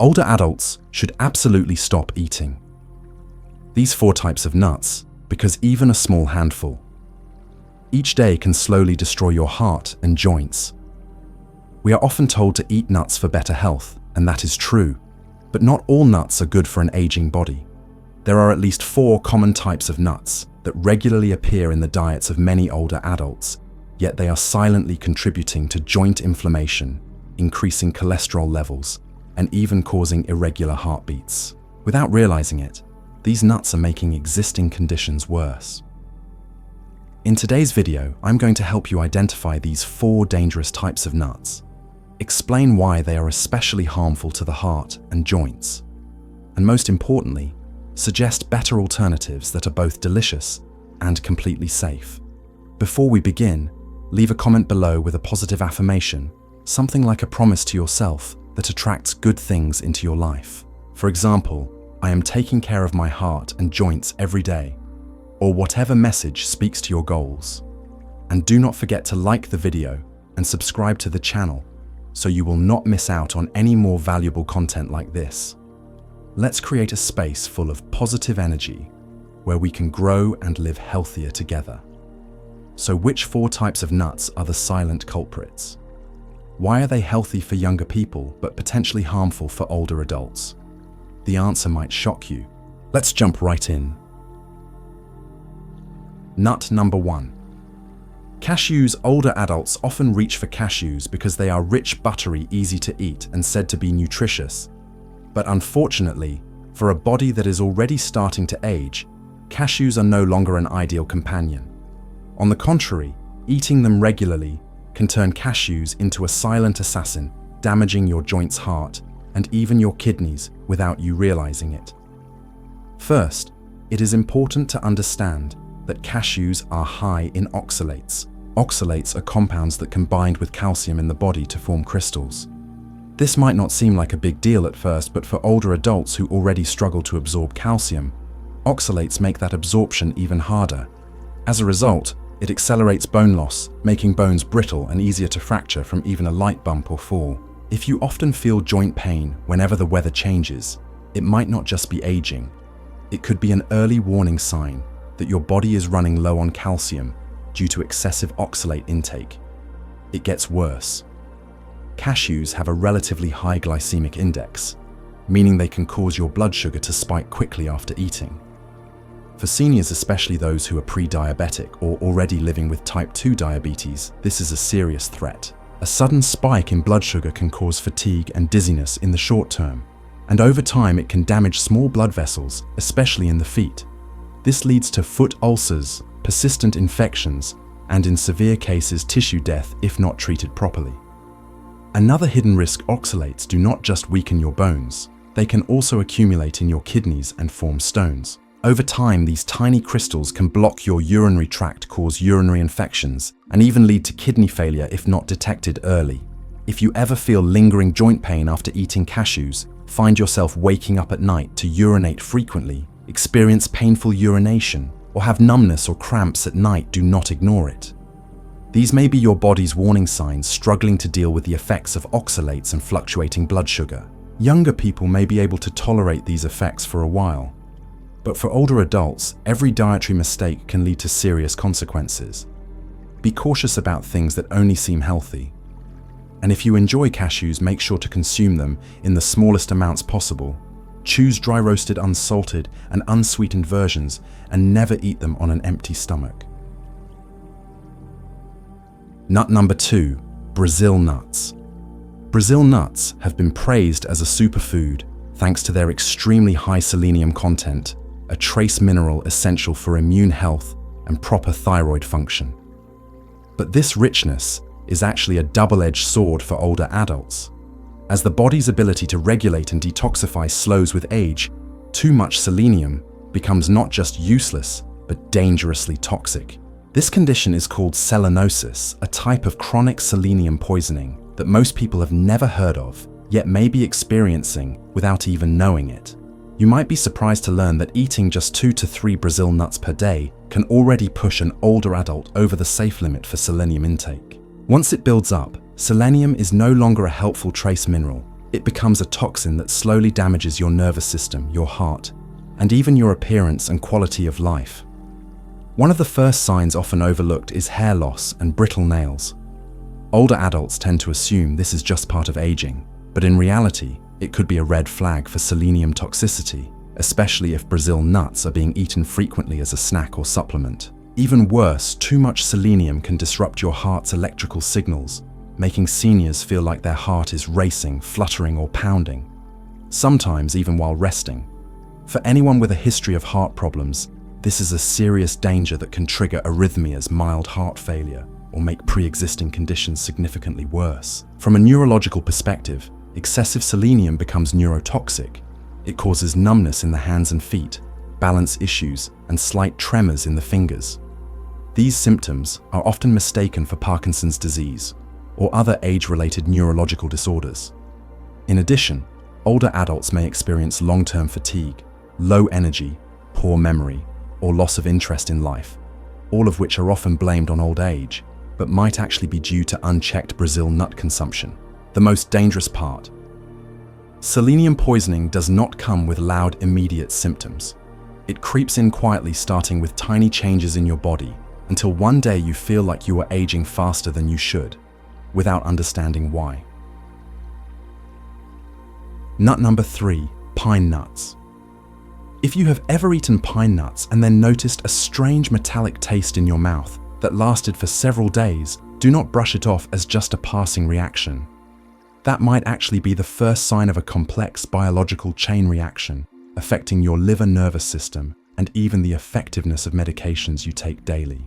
Older adults should absolutely stop eating these 4 types of nuts, because even a small handful each day can slowly destroy your heart and joints. We are often told to eat nuts for better health, and that is true, but not all nuts are good for an aging body. There are at least 4 common types of nuts that regularly appear in the diets of many older adults, yet they are silently contributing to joint inflammation, increasing cholesterol levels, and even causing irregular heartbeats. Without realizing it, these nuts are making existing conditions worse. In today's video, I'm going to help you identify these 4 dangerous types of nuts, explain why they are especially harmful to the heart and joints, and most importantly, suggest better alternatives that are both delicious and completely safe. Before we begin, leave a comment below with a positive affirmation, something like a promise to yourself that attracts good things into your life. For example, I am taking care of my heart and joints every day, or whatever message speaks to your goals. And do not forget to like the video and subscribe to the channel so you will not miss out on any more valuable content like this. Let's create a space full of positive energy where we can grow and live healthier together. So which 4 types of nuts are the silent culprits? Why are they healthy for younger people but potentially harmful for older adults? The answer might shock you. Let's jump right in. Nut number 1. Cashews. Older adults often reach for cashews because they are rich, buttery, easy to eat, and said to be nutritious. But unfortunately, for a body that is already starting to age, cashews are no longer an ideal companion. On the contrary, eating them regularly can turn cashews into a silent assassin, damaging your joints, heart, and even your kidneys without you realizing it. First, it is important to understand that cashews are high in oxalates. Oxalates are compounds that can bind with calcium in the body to form crystals. This might not seem like a big deal at first, but for older adults who already struggle to absorb calcium, oxalates make that absorption even harder. As a result, it accelerates bone loss, making bones brittle and easier to fracture from even a light bump or fall. If you often feel joint pain whenever the weather changes, it might not just be aging. It could be an early warning sign that your body is running low on calcium due to excessive oxalate intake. It gets worse. Cashews have a relatively high glycemic index, meaning they can cause your blood sugar to spike quickly after eating. For seniors, especially those who are pre-diabetic or already living with type 2 diabetes, this is a serious threat. A sudden spike in blood sugar can cause fatigue and dizziness in the short term, and over time it can damage small blood vessels, especially in the feet. This leads to foot ulcers, persistent infections, and in severe cases tissue death if not treated properly. Another hidden risk: oxalates do not just weaken your bones, they can also accumulate in your kidneys and form stones. Over time, these tiny crystals can block your urinary tract, cause urinary infections, and even lead to kidney failure if not detected early. If you ever feel lingering joint pain after eating cashews, find yourself waking up at night to urinate frequently, experience painful urination, or have numbness or cramps at night, do not ignore it. These may be your body's warning signs struggling to deal with the effects of oxalates and fluctuating blood sugar. Younger people may be able to tolerate these effects for a while, but for older adults, every dietary mistake can lead to serious consequences. Be cautious about things that only seem healthy. And if you enjoy cashews, make sure to consume them in the smallest amounts possible. Choose dry roasted, unsalted, and unsweetened versions, and never eat them on an empty stomach. Nut number 2, Brazil nuts. Brazil nuts have been praised as a superfood thanks to their extremely high selenium content, a trace mineral essential for immune health and proper thyroid function. But this richness is actually a double-edged sword for older adults. As the body's ability to regulate and detoxify slows with age, too much selenium becomes not just useless, but dangerously toxic. This condition is called selenosis, a type of chronic selenium poisoning that most people have never heard of, yet may be experiencing without even knowing it. You might be surprised to learn that eating just 2 to 3 Brazil nuts per day can already push an older adult over the safe limit for selenium intake. Once it builds up, selenium is no longer a helpful trace mineral, it becomes a toxin that slowly damages your nervous system, your heart, and even your appearance and quality of life. One of the first signs often overlooked is hair loss and brittle nails. Older adults tend to assume this is just part of aging, but in reality, it could be a red flag for selenium toxicity, especially if Brazil nuts are being eaten frequently as a snack or supplement. Even worse, too much selenium can disrupt your heart's electrical signals, making seniors feel like their heart is racing, fluttering, or pounding, sometimes even while resting. For anyone with a history of heart problems, this is a serious danger that can trigger arrhythmias, mild heart failure, or make pre-existing conditions significantly worse. From a neurological perspective, excessive selenium becomes neurotoxic. It causes numbness in the hands and feet, balance issues, and slight tremors in the fingers. These symptoms are often mistaken for Parkinson's disease or other age-related neurological disorders. In addition, older adults may experience long-term fatigue, low energy, poor memory, or loss of interest in life, all of which are often blamed on old age, but might actually be due to unchecked Brazil nut consumption. The most dangerous part: selenium poisoning does not come with loud, immediate symptoms. It creeps in quietly, starting with tiny changes in your body, until one day you feel like you are aging faster than you should, without understanding why. Nut number 3, pine nuts. If you have ever eaten pine nuts and then noticed a strange metallic taste in your mouth that lasted for several days, do not brush it off as just a passing reaction. That might actually be the first sign of a complex biological chain reaction affecting your liver, nervous system, and even the effectiveness of medications you take daily.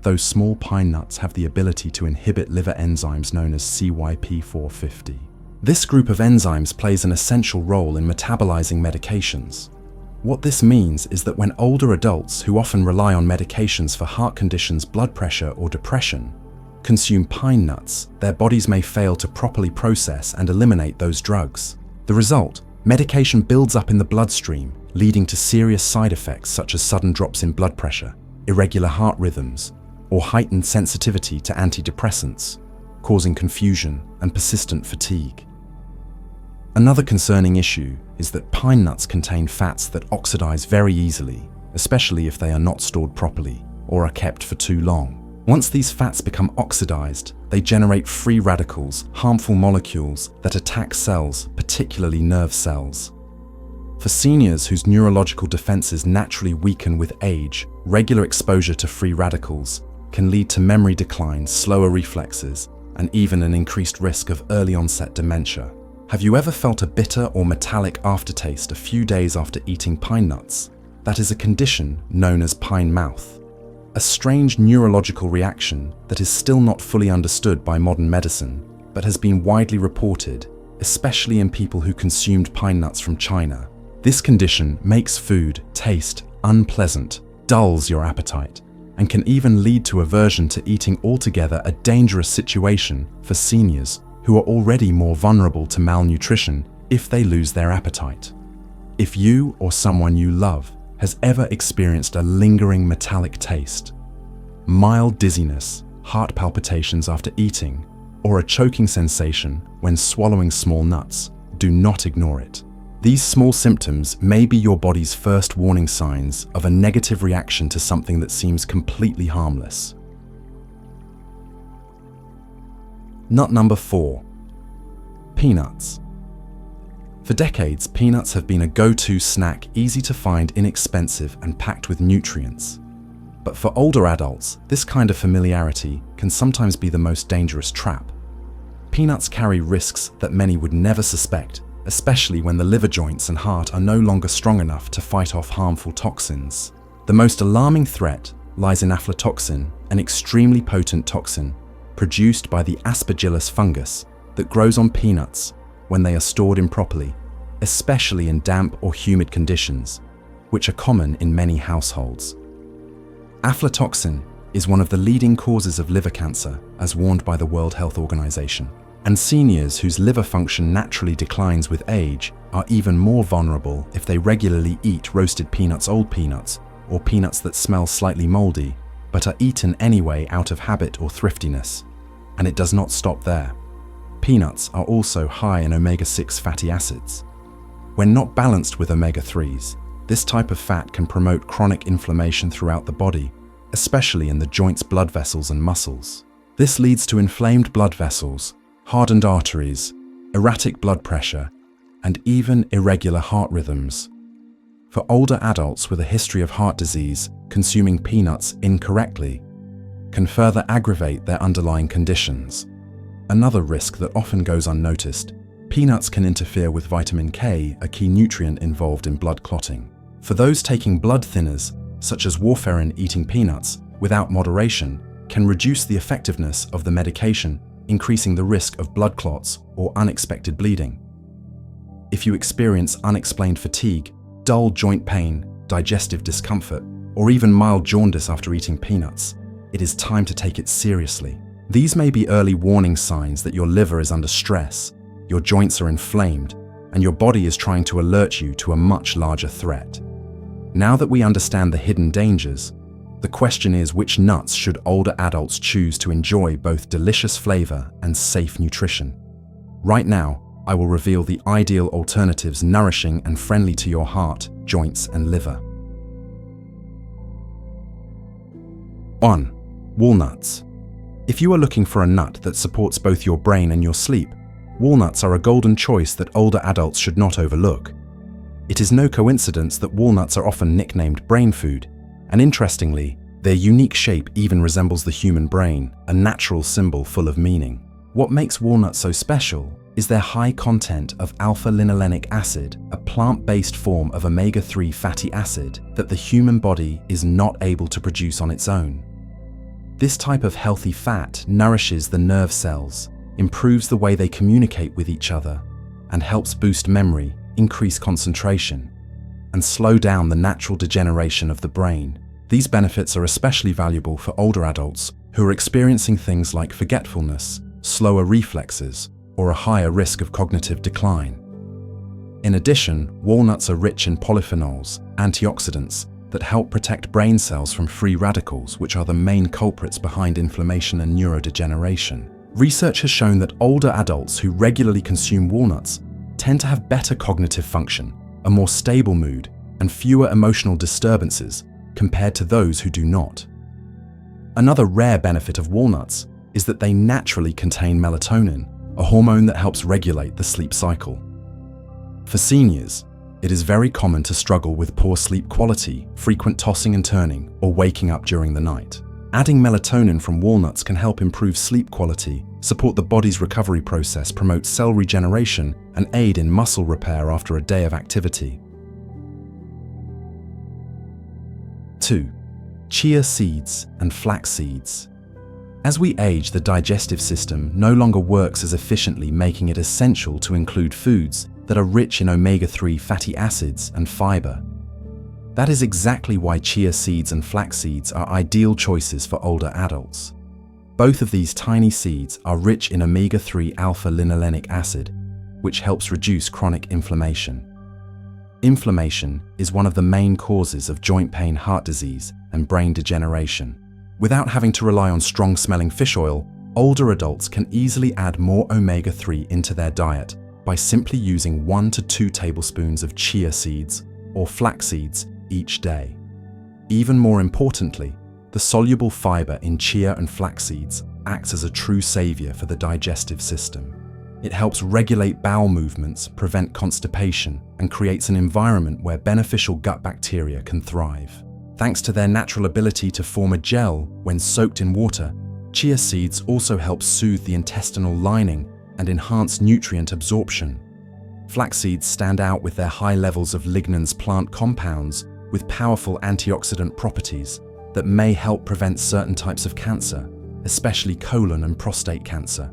Those small pine nuts have the ability to inhibit liver enzymes known as CYP450. This group of enzymes plays an essential role in metabolizing medications. What this means is that when older adults, who often rely on medications for heart conditions, blood pressure, or depression, consume pine nuts, their bodies may fail to properly process and eliminate those drugs. The result: medication builds up in the bloodstream, leading to serious side effects such as sudden drops in blood pressure, irregular heart rhythms, or heightened sensitivity to antidepressants, causing confusion and persistent fatigue. Another concerning issue is that pine nuts contain fats that oxidize very easily, especially if they are not stored properly or are kept for too long. Once these fats become oxidized, they generate free radicals, harmful molecules that attack cells, particularly nerve cells. For seniors whose neurological defenses naturally weaken with age, regular exposure to free radicals can lead to memory decline, slower reflexes, and even an increased risk of early-onset dementia. Have you ever felt a bitter or metallic aftertaste a few days after eating pine nuts? That is a condition known as pine mouth, a strange neurological reaction that is still not fully understood by modern medicine, but has been widely reported, especially in people who consumed pine nuts from China. This condition makes food taste unpleasant, dulls your appetite, and can even lead to aversion to eating altogether, a dangerous situation for seniors who are already more vulnerable to malnutrition if they lose their appetite. If you or someone you love has ever experienced a lingering metallic taste, mild dizziness, heart palpitations after eating, or a choking sensation when swallowing small nuts, do not ignore it. These small symptoms may be your body's first warning signs of a negative reaction to something that seems completely harmless. Nut number 4, peanuts. For decades, peanuts have been a go-to snack, easy to find, inexpensive, and packed with nutrients. But for older adults, this kind of familiarity can sometimes be the most dangerous trap. Peanuts carry risks that many would never suspect, especially when the liver joints and heart are no longer strong enough to fight off harmful toxins. The most alarming threat lies in aflatoxin, an extremely potent toxin produced by the aspergillus fungus that grows on peanuts when they are stored improperly, especially in damp or humid conditions, which are common in many households. Aflatoxin is one of the leading causes of liver cancer, as warned by the World Health Organization, and seniors whose liver function naturally declines with age are even more vulnerable if they regularly eat roasted peanuts, old peanuts, or peanuts that smell slightly moldy, but are eaten anyway out of habit or thriftiness. And it does not stop there. Peanuts are also high in omega-6 fatty acids. When not balanced with omega-3s, this type of fat can promote chronic inflammation throughout the body, especially in the joints, blood vessels, and muscles. This leads to inflamed blood vessels, hardened arteries, erratic blood pressure, and even irregular heart rhythms. For older adults with a history of heart disease, consuming peanuts incorrectly can further aggravate their underlying conditions. Another risk that often goes unnoticed: peanuts can interfere with vitamin K, a key nutrient involved in blood clotting. For those taking blood thinners, such as warfarin, eating peanuts without moderation can reduce the effectiveness of the medication, increasing the risk of blood clots or unexpected bleeding. If you experience unexplained fatigue, dull joint pain, digestive discomfort, or even mild jaundice after eating peanuts, it is time to take it seriously. These may be early warning signs that your liver is under stress, your joints are inflamed, and your body is trying to alert you to a much larger threat. Now that we understand the hidden dangers, the question is, which nuts should older adults choose to enjoy both delicious flavor and safe nutrition? Right now, I will reveal the ideal alternatives, nourishing and friendly to your heart, joints, and liver. 1. Walnuts. If you are looking for a nut that supports both your brain and your sleep, walnuts are a golden choice that older adults should not overlook. It is no coincidence that walnuts are often nicknamed brain food, and interestingly, their unique shape even resembles the human brain, a natural symbol full of meaning. What makes walnuts so special is their high content of alpha-linolenic acid, a plant-based form of omega-3 fatty acid that the human body is not able to produce on its own. This type of healthy fat nourishes the nerve cells, improves the way they communicate with each other, and helps boost memory, increase concentration, and slow down the natural degeneration of the brain. These benefits are especially valuable for older adults who are experiencing things like forgetfulness, slower reflexes, or a higher risk of cognitive decline. In addition, walnuts are rich in polyphenols, antioxidants, that help protect brain cells from free radicals, which are the main culprits behind inflammation and neurodegeneration. Research has shown that older adults who regularly consume walnuts tend to have better cognitive function, a more stable mood, and fewer emotional disturbances compared to those who do not. Another rare benefit of walnuts is that they naturally contain melatonin, a hormone that helps regulate the sleep cycle. For seniors, it is very common to struggle with poor sleep quality, frequent tossing and turning, or waking up during the night. Adding melatonin from walnuts can help improve sleep quality, support the body's recovery process, promote cell regeneration, and aid in muscle repair after a day of activity. 2. Chia seeds and flax seeds. As we age, the digestive system no longer works as efficiently, making it essential to include foods that are rich in omega-3 fatty acids and fiber. That is exactly why chia seeds and flax seeds are ideal choices for older adults. Both of these tiny seeds are rich in omega-3 alpha-linolenic acid, which helps reduce chronic inflammation. Inflammation is one of the main causes of joint pain, heart disease, and brain degeneration. Without having to rely on strong-smelling fish oil, older adults can easily add more omega-3 into their diet by simply using 1 to 2 tablespoons of chia seeds or flax seeds each day. Even more importantly, the soluble fiber in chia and flax seeds acts as a true savior for the digestive system. It helps regulate bowel movements, prevent constipation, and creates an environment where beneficial gut bacteria can thrive. Thanks to their natural ability to form a gel when soaked in water, chia seeds also help soothe the intestinal lining and enhance nutrient absorption. Flax seeds stand out with their high levels of lignans, plant compounds with powerful antioxidant properties that may help prevent certain types of cancer, especially colon and prostate cancer.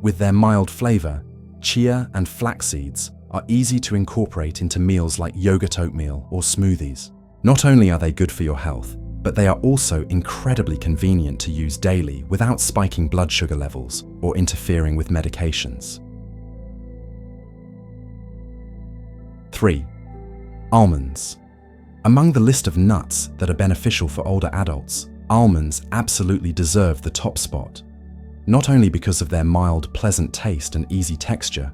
With their mild flavor, chia and flax seeds are easy to incorporate into meals like yogurt oatmeal or smoothies. Not only are they good for your health, but they are also incredibly convenient to use daily without spiking blood sugar levels or interfering with medications. 3. Almonds. Among the list of nuts that are beneficial for older adults, almonds absolutely deserve the top spot. not only because of their mild, pleasant taste and easy texture,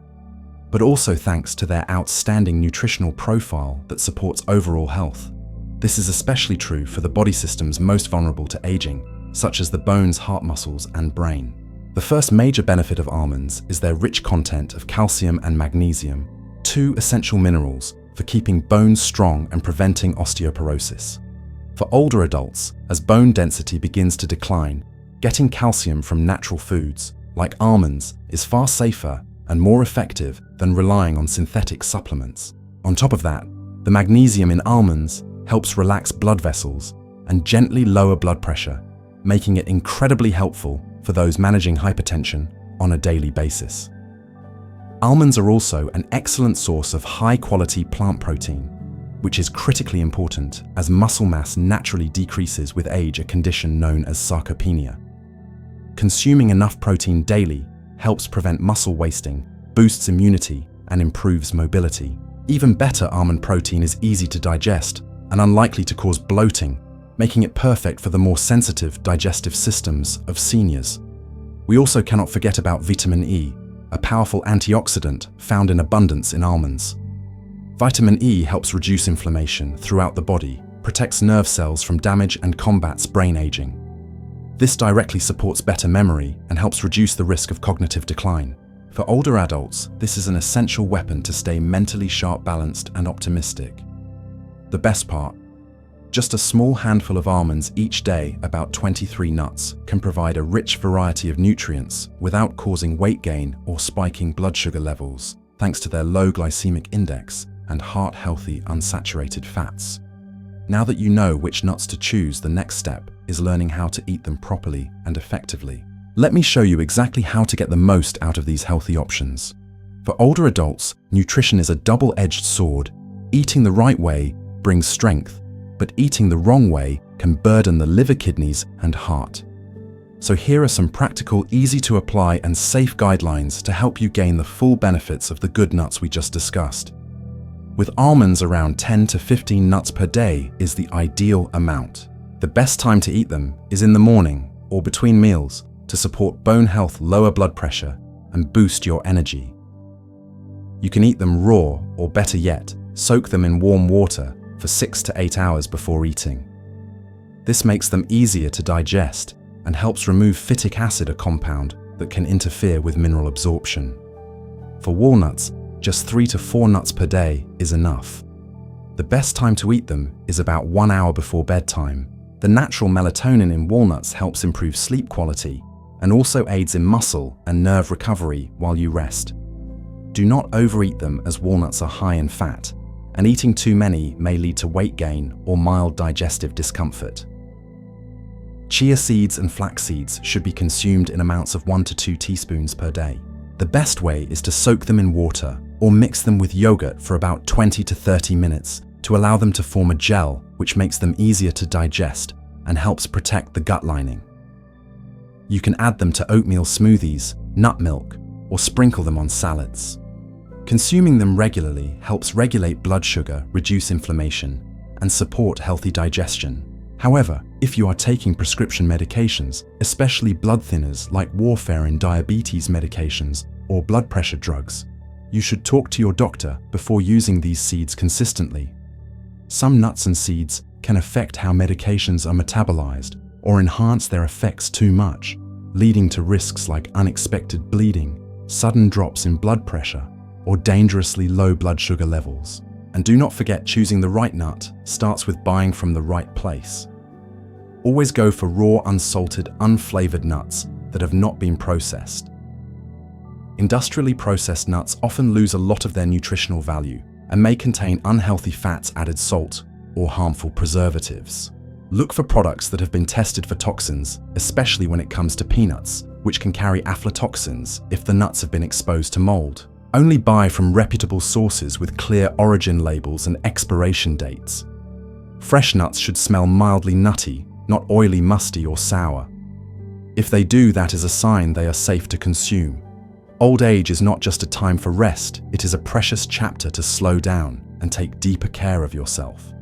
but also thanks to their outstanding nutritional profile that supports overall health. This is especially true for the body systems most vulnerable to aging, such as the bones, heart muscles, and brain. The first major benefit of almonds is their rich content of calcium and magnesium, two essential minerals for keeping bones strong and preventing osteoporosis. For older adults, as bone density begins to decline, getting calcium from natural foods, like almonds, is far safer and more effective than relying on synthetic supplements. On top of that, the magnesium in almonds helps relax blood vessels and gently lower blood pressure, making it incredibly helpful for those managing hypertension on a daily basis. Almonds are also an excellent source of high-quality plant protein, which is critically important as muscle mass naturally decreases with age, a condition known as sarcopenia. Consuming enough protein daily helps prevent muscle wasting, boosts immunity, and improves mobility. Even better, almond protein is easy to digest and unlikely to cause bloating, making it perfect for the more sensitive digestive systems of seniors. We also cannot forget about vitamin E, a powerful antioxidant found in abundance in almonds. Vitamin E helps reduce inflammation throughout the body, protects nerve cells from damage, and combats brain aging. This directly supports better memory and helps reduce the risk of cognitive decline. For older adults, this is an essential weapon to stay mentally sharp, balanced, and optimistic. The best part: just a small handful of almonds each day, about 23 nuts, can provide a rich variety of nutrients without causing weight gain or spiking blood sugar levels, thanks to their low glycemic index and heart-healthy unsaturated fats. Now that you know which nuts to choose, the next step is learning how to eat them properly and effectively. Let me show you exactly how to get the most out of these healthy options. For older adults, nutrition is a double-edged sword. Eating the right way brings strength, but eating the wrong way can burden the liver, kidneys, and heart. So here are some practical, easy-to-apply, and safe guidelines to help you gain the full benefits of the good nuts we just discussed. With almonds, around 10 to 15 nuts per day is the ideal amount. The best time to eat them is in the morning or between meals to support bone health, lower blood pressure, and boost your energy. You can eat them raw, or better yet, soak them in warm water for 6 to 8 hours before eating. This makes them easier to digest and helps remove phytic acid, a compound that can interfere with mineral absorption. For walnuts, just 3 to 4 nuts per day is enough. The best time to eat them is about 1 hour before bedtime. The natural melatonin in walnuts helps improve sleep quality and also aids in muscle and nerve recovery while you rest. Do not overeat them, as walnuts are high in fat, and eating too many may lead to weight gain or mild digestive discomfort. Chia seeds and flax seeds should be consumed in amounts of 1 to 2 teaspoons per day. The best way is to soak them in water or mix them with yogurt for about 20 to 30 minutes to allow them to form a gel, which makes them easier to digest and helps protect the gut lining. You can add them to oatmeal smoothies, nut milk, or sprinkle them on salads. Consuming them regularly helps regulate blood sugar, reduce inflammation, and support healthy digestion. However, if you are taking prescription medications, especially blood thinners like warfarin, diabetes medications, or blood pressure drugs, you should talk to your doctor before using these seeds consistently. Some nuts and seeds can affect how medications are metabolized or enhance their effects too much, leading to risks like unexpected bleeding, sudden drops in blood pressure, or dangerously low blood sugar levels. And do not forget, choosing the right nut starts with buying from the right place. Always go for raw, unsalted, unflavored nuts that have not been processed. Industrially processed nuts often lose a lot of their nutritional value and may contain unhealthy fats, added salt, or harmful preservatives. Look for products that have been tested for toxins, especially when it comes to peanuts, which can carry aflatoxins if the nuts have been exposed to mold. Only buy from reputable sources with clear origin labels and expiration dates. Fresh nuts should smell mildly nutty, not oily, musty, or sour. If they do, that is a sign they are safe to consume. Old age is not just a time for rest, it is a precious chapter to slow down and take deeper care of yourself.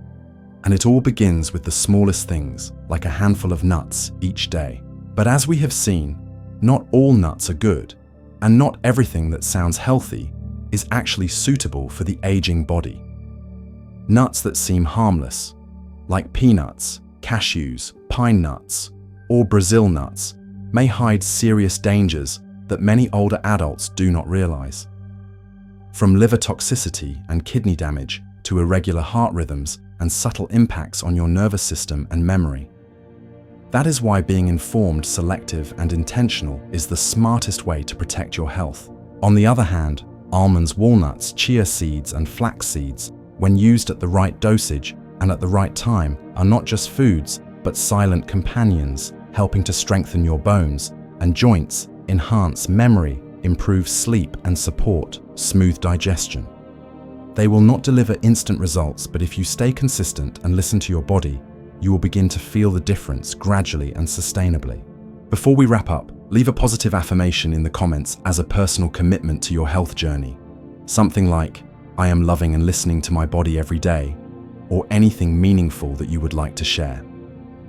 And it all begins with the smallest things, like a handful of nuts each day. But as we have seen, Not all nuts are good, and not everything that sounds healthy is actually suitable for the aging body. Nuts that seem harmless, like peanuts, cashews, pine nuts, or Brazil nuts, may hide serious dangers that many older adults do not realize. From liver toxicity and kidney damage to irregular heart rhythms and subtle impacts on your nervous system and memory. That is why being informed, selective, and intentional is the smartest way to protect your health. On the other hand, almonds, walnuts, chia seeds, and flax seeds, when used at the right dosage and at the right time, are not just foods, but silent companions, helping to strengthen your bones and joints, enhance memory, improve sleep, and support smooth digestion. They will not deliver instant results, but if you stay consistent and listen to your body, you will begin to feel the difference gradually and sustainably. Before we wrap up, leave a positive affirmation in the comments as a personal commitment to your health journey. Something like, "I am loving and listening to my body every day," or anything meaningful that you would like to share.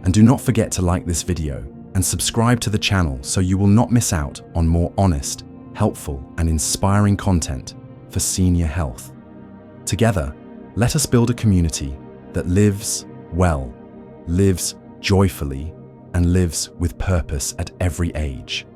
And do not forget to like this video and subscribe to the channel so you will not miss out on more honest, helpful, and inspiring content for senior health. Together, let us build a community that lives well, lives joyfully, and lives with purpose at every age.